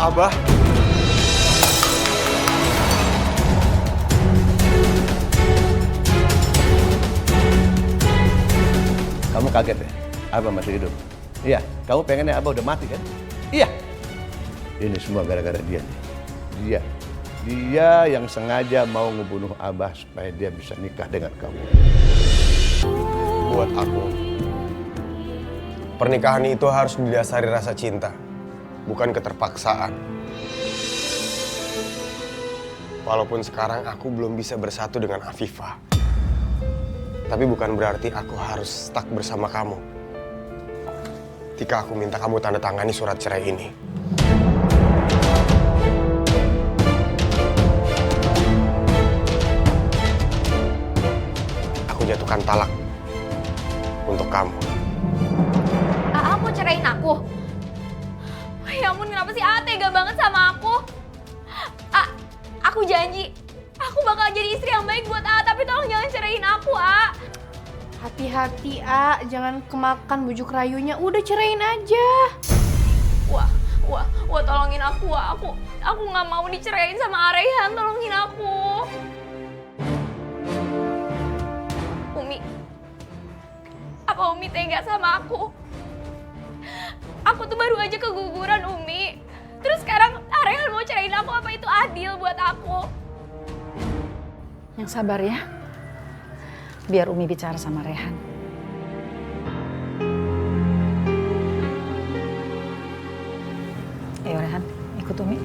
Abah. Kamu kaget ya? Abah masih hidup? Iya, kamu pengennya Abah udah mati kan? Iya. Ini semua gara-gara dia nih. Dia yang sengaja mau ngebunuh Abah supaya dia bisa nikah dengan kamu. Buat aku, pernikahan itu harus didasari rasa cinta, bukan keterpaksaan. Walaupun sekarang aku belum bisa bersatu dengan Afifah, tapi bukan berarti aku harus stuck bersama kamu. Tika, aku minta kamu tanda tangani surat cerai ini. Aku jatuhkan talak untuk kamu. Aa mau ceraiin aku? Ya ampun, kenapa sih Aa tega banget sama aku? Aku janji, aku bakal jadi istri yang baik buat Aa, tapi tolong jangan ceraiin aku, Aa. Hati-hati, A. Jangan kemakan bujuk rayunya. Udah ceraiin aja. Wah, tolongin aku, Wah. Aku nggak mau diceraiin sama Arehan, tolongin aku. Umi, apa Umi tega sama aku? Aku tuh baru aja keguguran, Umi. Terus sekarang Arehan mau ceraiin aku, apa itu adil buat aku? Yang sabar ya. Biar Umi bicara sama Rehan. Ayo Rehan, ikut Umi.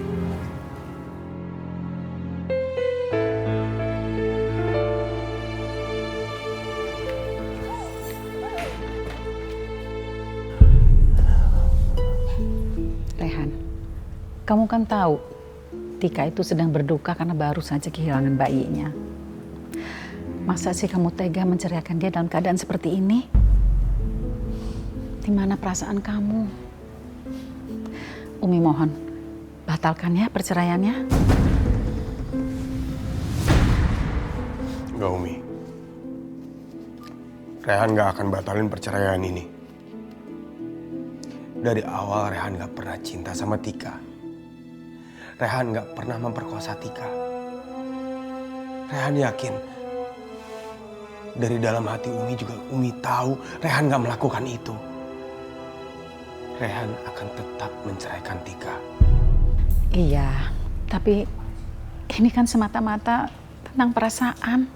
Rehan, kamu kan tahu Tika itu sedang berduka karena baru saja kehilangan bayinya. Masa sih kamu tega menceraikan dia dalam keadaan seperti ini? Di mana perasaan kamu? Umi mohon, batalkan ya perceraiannya. Enggak, Umi. Rehan gak akan batalin perceraian ini. Dari awal Rehan gak pernah cinta sama Tika. Rehan gak pernah memperkosa Tika. Rehan yakin, dari dalam hati Umi juga Umi tahu Rehan gak melakukan itu. Rehan akan tetap menceraikan Tika. Iya, tapi ini kan semata-mata tentang perasaan.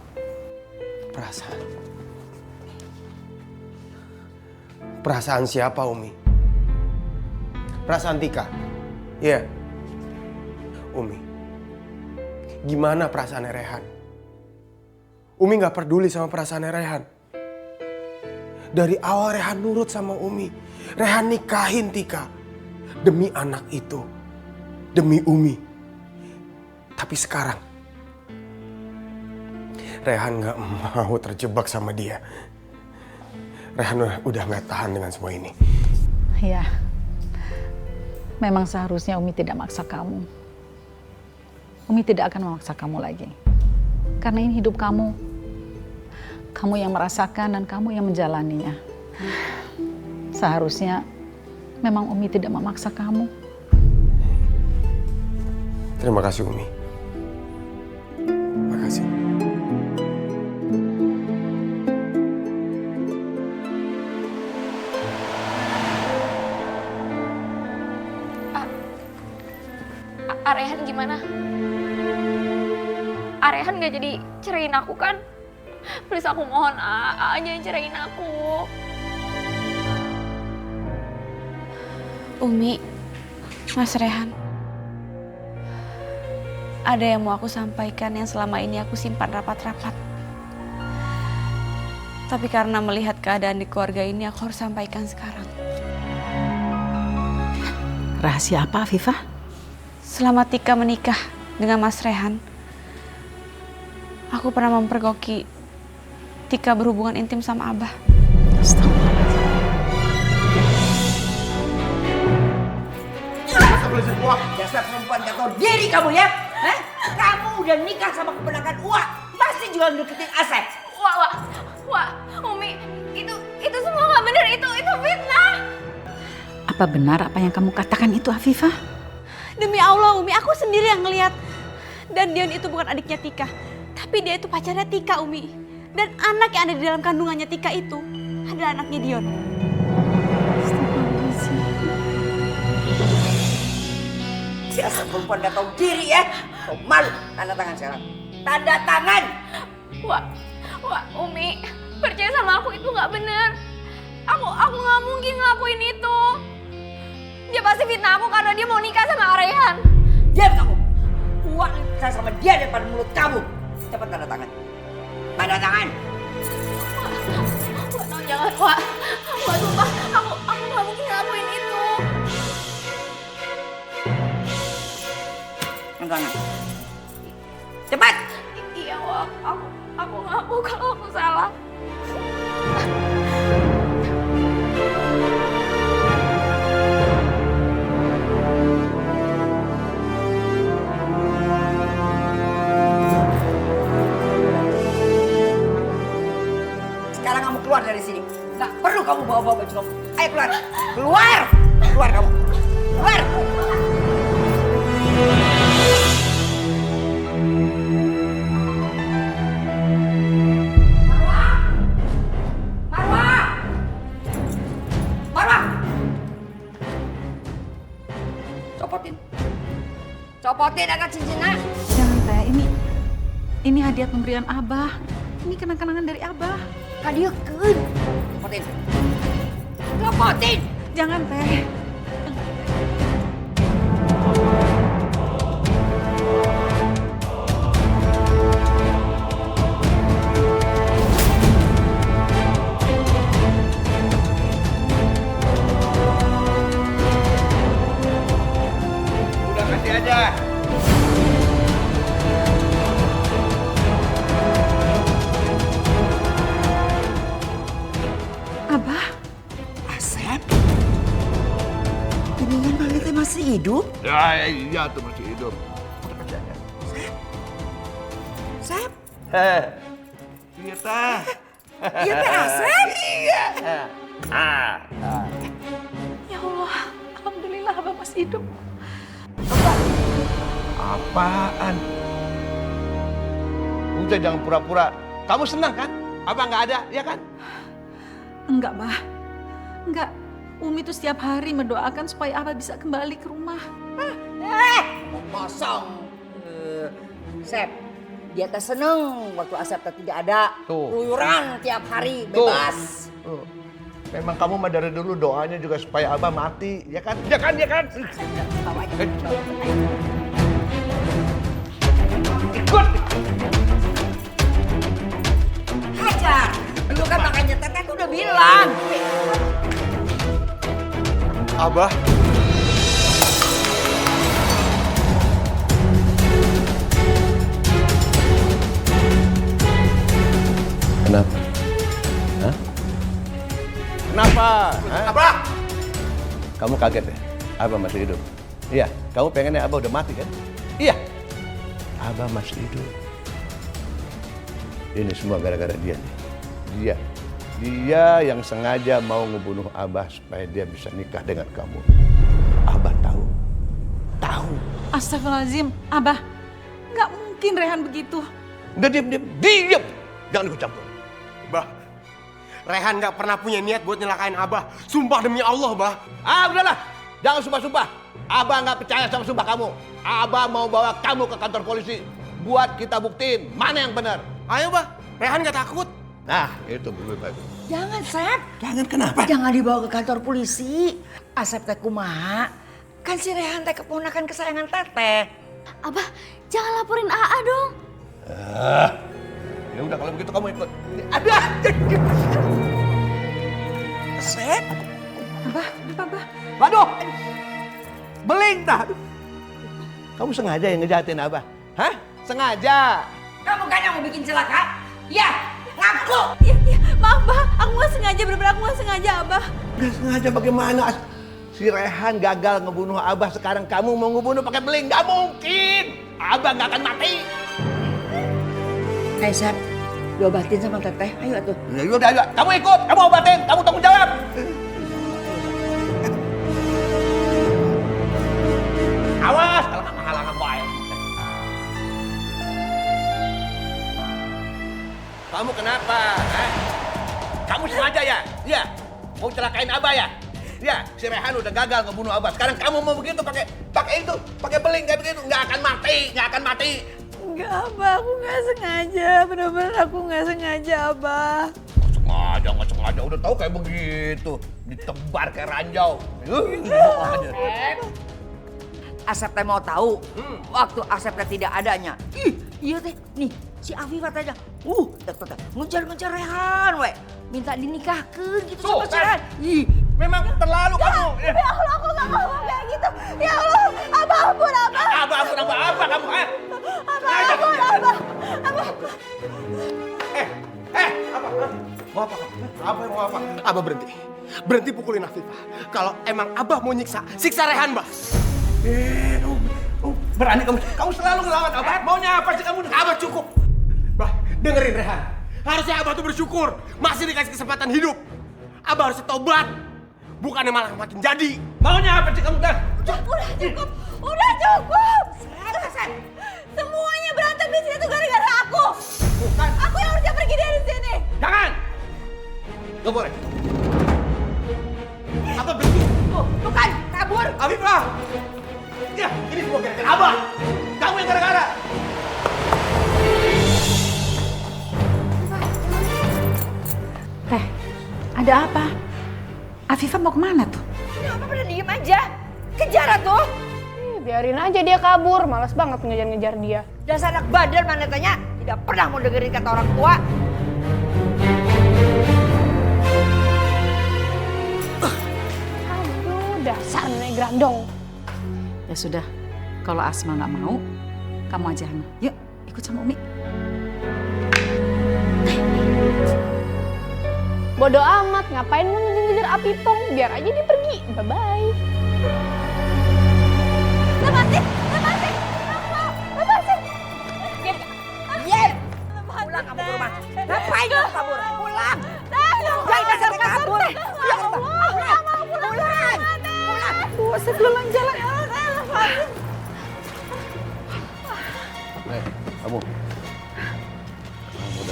Perasaan? Perasaan siapa, Umi? Perasaan Tika? Iya. Umi, gimana perasaan Rehan? Umi gak peduli sama perasaan Rehan. Dari awal Rehan nurut sama Umi. Rehan nikahin Tika. Demi anak itu. Demi Umi. Tapi sekarang Rehan gak mau terjebak sama dia. Rehan udah gak tahan dengan semua ini. Iya, memang seharusnya Umi tidak maksa kamu. Umi tidak akan memaksa kamu lagi. Karena ini hidup kamu. Kamu yang merasakan dan kamu yang menjalaninya. Seharusnya memang Umi tidak memaksa kamu. Terima kasih, Umi. Terima kasih. Arehan gimana? Arehan gak jadi ceraiin aku kan? Please aku mohon, jangan ceraiin aku. Umi, Mas Rehan. Ada yang mau aku sampaikan yang selama ini aku simpan rapat-rapat. Tapi karena melihat keadaan di keluarga ini, aku harus sampaikan sekarang. Rahasia apa, Afifah? Selama Tika menikah dengan Mas Rehan, aku pernah mempergoki Tika berhubungan intim sama Abah. Dasar perempuan gak tahu diri kamu ya. Hah? Kamu udah nikah sama keponakan Uwa, masih juga deketin Asep. Wah, Umi, itu semua nggak benar, itu fitnah. Apa benar apa yang kamu katakan itu, Afifah? Demi Allah Umi, aku sendiri yang ngelihat. Dan Dion itu bukan adiknya Tika, tapi dia itu pacarnya Tika Umi. Dan anak yang ada di dalam kandungannya Tika itu adalah anaknya Dion. Biasa perempuan gak tahu diri ya. Kau malu. Tanda tangan sekarang. Tanda tangan. Wah, Umi, percaya sama aku itu nggak bener. Aku nggak mungkin ngelakuin itu. Dia pasti fitnah aku karena dia mau nikah sama Rehan. Diam kamu. Uang saya sama dia depan mulut kamu. Cepat tanda tangan. Tanda tangan. Wah, no, jangan, Wah. Wah, sumpah, aku nggak mungkin ngelakuin itu. Tanda tangan. Cepat. Iya, Wah, aku ngaku kalau aku salah. Sekarang kamu keluar dari sini. Nggak perlu kamu bawa-bawa baju kamu. Ayo keluar. Keluar. Keluar kamu. Keluar. Marwah. Marwah. Copotin. Copotin angkat cincinnya. Jangan Teh, ini hadiah pemberian Abah. Ini kenang-kenangan dari Abah. Hadiah keun. Copotin. Copotin. Jangan Teh. Udah kasih aja. Abah, Asep. Ini kan Lalitnya masih hidup. Ya, iya tuh masih hidup. Udah kasih aja. Sep. Iya tah. Iya Teh Asep. Iya. ya Allah, alhamdulillah Abah masih hidup. Apaan? Udah jangan pura-pura. Kamu senang kan? Abang nggak ada, ya kan? Enggak, Bah. Enggak. Umi tuh setiap hari mendoakan supaya Abah bisa kembali ke rumah. Kosong. Sep, dia teh seneng waktu Asep teh tidak ada. Tuh. Luyuran tiap hari Tuh. bebas. Memang kamu mah dari dulu doanya juga supaya Abah mati, ya kan? Ya kan, ya kan? Bawa aja. Ikut. Hajar. Lu kan makanya Teteh tuh udah bilang. Abah, Kenapa? Hah? Kenapa? Hah? Abah! Kamu kaget ya? Abah masih hidup. Iya, kamu pengennya Abah udah mati kan? Iya. Abah masih hidup. Ini semua gara-gara dia nih. Dia yang sengaja mau ngebunuh Abah supaya dia bisa nikah dengan kamu. Abah tahu. Tahu. Astagfirullahaladzim, Abah. Nggak mungkin Rehan begitu. Udah diam. Jangan ikut campur. Bah, Rehan gak pernah punya niat buat nyelakain Abah. Sumpah demi Allah, Bah. Udahlah. Jangan sumpah-sumpah. Abah nggak percaya sama sumpah kamu. Abah mau bawa kamu ke kantor polisi. Buat kita buktiin mana yang benar. Ayo, Bah. Rehan gak takut. Nah, itu lebih baik. Jangan Sep. Jangan kenapa? Jangan dibawa ke kantor polisi. Asep teh kumaha. Kan si Rehan teh keponakan kesayangan Teteh. Abah, jangan laporin AA dong. Ya udah kalau begitu kamu ikut. Ada. Sep. Abah, apa Abah? Waduh. Beling dah. Kamu sengaja yang ngejahatin Abah? Hah? Sengaja? Kamu kan yang mau bikin celaka? Ya, ngaku. Iya, maaf Bah, aku nggak sengaja, bener-bener aku nggak sengaja Abah. Gak sengaja bagaimana? Si Rehan gagal ngebunuh Abah, sekarang kamu mau ngebunuh pakai beling? Gak mungkin. Abah gak akan mati. Hai Sep, diobatin sama Teteh. Ayo atuh. Ya udah, ayo. Kamu ikut, kamu obatin, kamu tanggung jawab. Awas, kalau halangan baik. Kamu kenapa? Kamu sengaja ya? Iya. Mau celakain Abah ya? Iya, si Rehan udah gagal ngebunuh Abah. Sekarang kamu mau begitu pakai beling kayak begitu, nggak akan mati. Enggak, Abah, aku nggak sengaja. Benar-benar aku nggak sengaja, Abah. Nggak sengaja, udah tahu kayak begitu. Ditebar kayak ranjau. Asep teh mau tahu waktu Asep teh tidak adanya. Iya teh, nih si Afifah teh ngejar Rehan we. Minta dinikahkeun gitu sama si Rehan. Memang terlalu kamu. Ya Allah, aku nggak mau kayak gitu. Ya Allah, Abah ampun, Abah. Abah apa kamu? Abah ampun, Abah. Mau apa kamu? Mau apa? Abah berhenti pukulin Afifah. Kalau emang Abah mau siksa Rehan, Bah. Berani kamu selalu ngelawan Abah. Maunya apa sih kamu? Abah cukup. Bah, dengerin Rehan. Harusnya Abah tuh bersyukur masih dikasih kesempatan hidup. Abah harus tobat. Bukannya malah makin jadi. Maunya apa sih kamu dah? Udah cukup. Semuanya berantem di sini tuh gara-gara aku. Bukan. Aku yang harusnya pergi dari sini. Jangan. Gak boleh. Abah berhenti. Tuh kan, kabur. Afifah. Ya, ini semua gara-gara Abah. Kamu yang gara-gara. Ada apa? Afifah mau kemana tuh? Kenapa pada diem aja? Kejar atuh. Biarin aja dia kabur, malas banget ngejar-ngejar dia. Dasar anak badan mana tanya, tidak pernah mau dengerin kata orang tua. Aduh, dasar nenek grandong. Ya sudah, kalau Asma nggak mau, kamu aja Hana. Yuk, ikut sama Umi. Bodoh amat, ngapain mau ngejar Apipong? Biar aja dia pergi. Bye-bye. Lepasin. Yen, pulang kamu ke rumah. Ngapain kamu kabur? Pulang. Jangan dasar kabur. Ya Allah, pulang. Segelang jalan.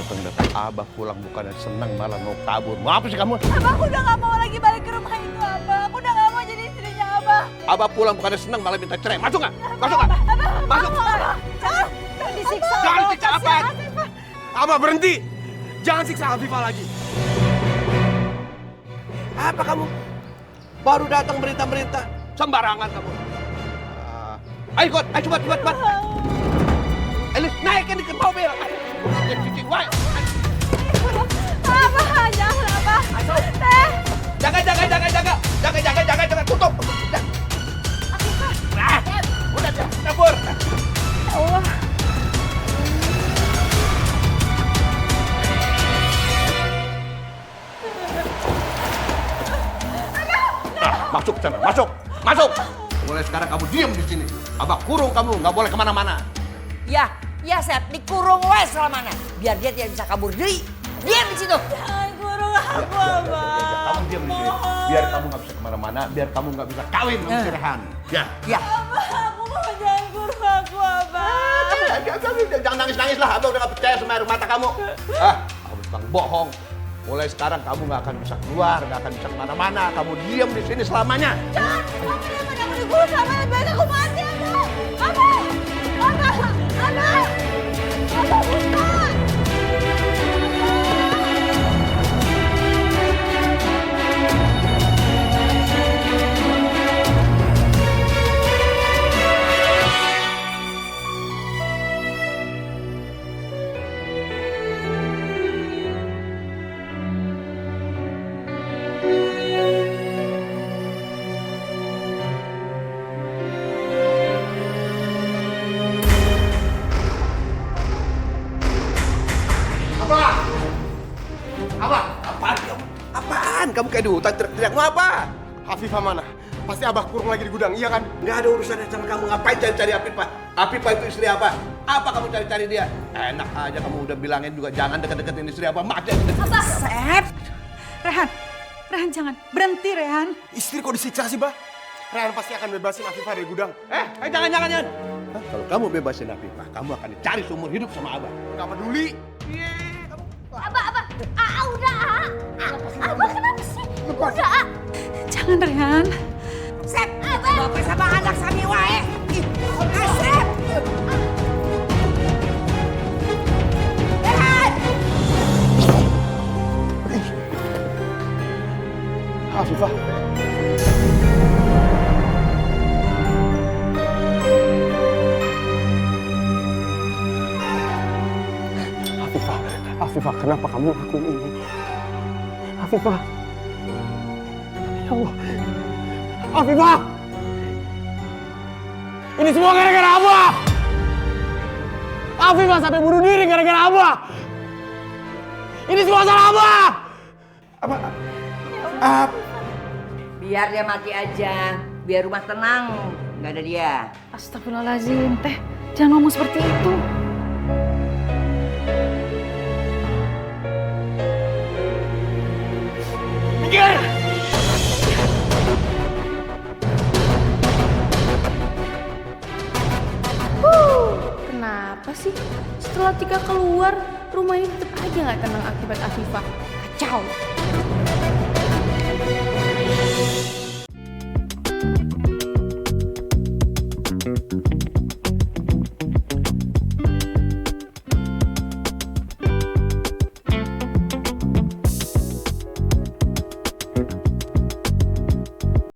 Kamu datang Abah pulang bukannya senang malah mau kabur. Mau apa sih kamu? Abah, aku udah gak mau lagi balik ke rumah itu, Abah. Aku udah gak mau jadi istrinya Abah. Abah pulang bukannya senang malah minta cerai. Masuk nggak? Masuk. Jangan disiksa. Jangan siksa apa? Abah berhenti. Jangan siksa Afifah lagi. Apa kamu? Baru datang berita-berita. Sembarangan kamu. Ayo ikut, ayo cepat. Elis, naikin ke mobil. Abah, jangan, Abah. Teh. Jaga, tutup. Udah, kabur. Allah. Masuk sana, masuk. Mulai sekarang kamu diam di sini. Abah kurung kamu, nggak boleh kemana-mana. Ya Sep, dikurung wes selamanya. Biar dia tidak bisa kabur diri. Diam di situ. Jangan kurung aku, Abah. Kamu diam di sini. Biar kamu nggak bisa kemana-mana, biar kamu nggak bisa kawin sama si Rehan. Ya. Abah, aku mau jangan kurung aku, Abah. Jangan nangis-nangis lah. Abah udah nggak percaya sama air mata kamu. Kamu tukang bohong. Mulai sekarang kamu nggak akan bisa keluar, nggak akan bisa kemana-mana. Kamu diam di sini selamanya. Jangan, daripada aku dikurung sama lebih baik aku mati, Abah. Abah, bukan. Apaan? Kamu kayak di hutan teriak-teriak. Mau apa? Afifah mana? Pasti Abah kurung lagi di gudang, iya kan? Nggak ada urusannya sama kamu. Ngapain cari-cari Afifah? Afifah itu istri apa? Apa kamu cari-cari dia? Enak aja kamu udah bilangin juga jangan deket-deketin istri apa. Mati aja deket. Sep. Rehan jangan. Berhenti, Rehan. Istri kok disiksa sih, Bah? Rehan pasti akan bebasin Afifah dari gudang. Jangan. Hah? Kalau kamu bebasin Afifah, kamu akan dicari seumur hidup sama Abah. Gak peduli. Abah, udah, Abah kenapa sih? Udah, Jangan Rehan. Sep, itu bapak sama anak sami wae. Ih, Asep. Rehan. Afifah. Afifah, kenapa kamu lakuin ini? Afifah. Ya Allah. Afifah! Ini semua gara-gara Abah! Afifah sampai bunuh diri gara-gara Abah! Ini semua salah Abah! Biar dia mati aja, biar rumah tenang, nggak ada dia. Astagfirullahaladzim, Teh. Jangan ngomong seperti itu. Minggir! Kenapa sih? Setelah Tika keluar, rumah ini tetap aja nggak tenang akibat Afifah. Kacau.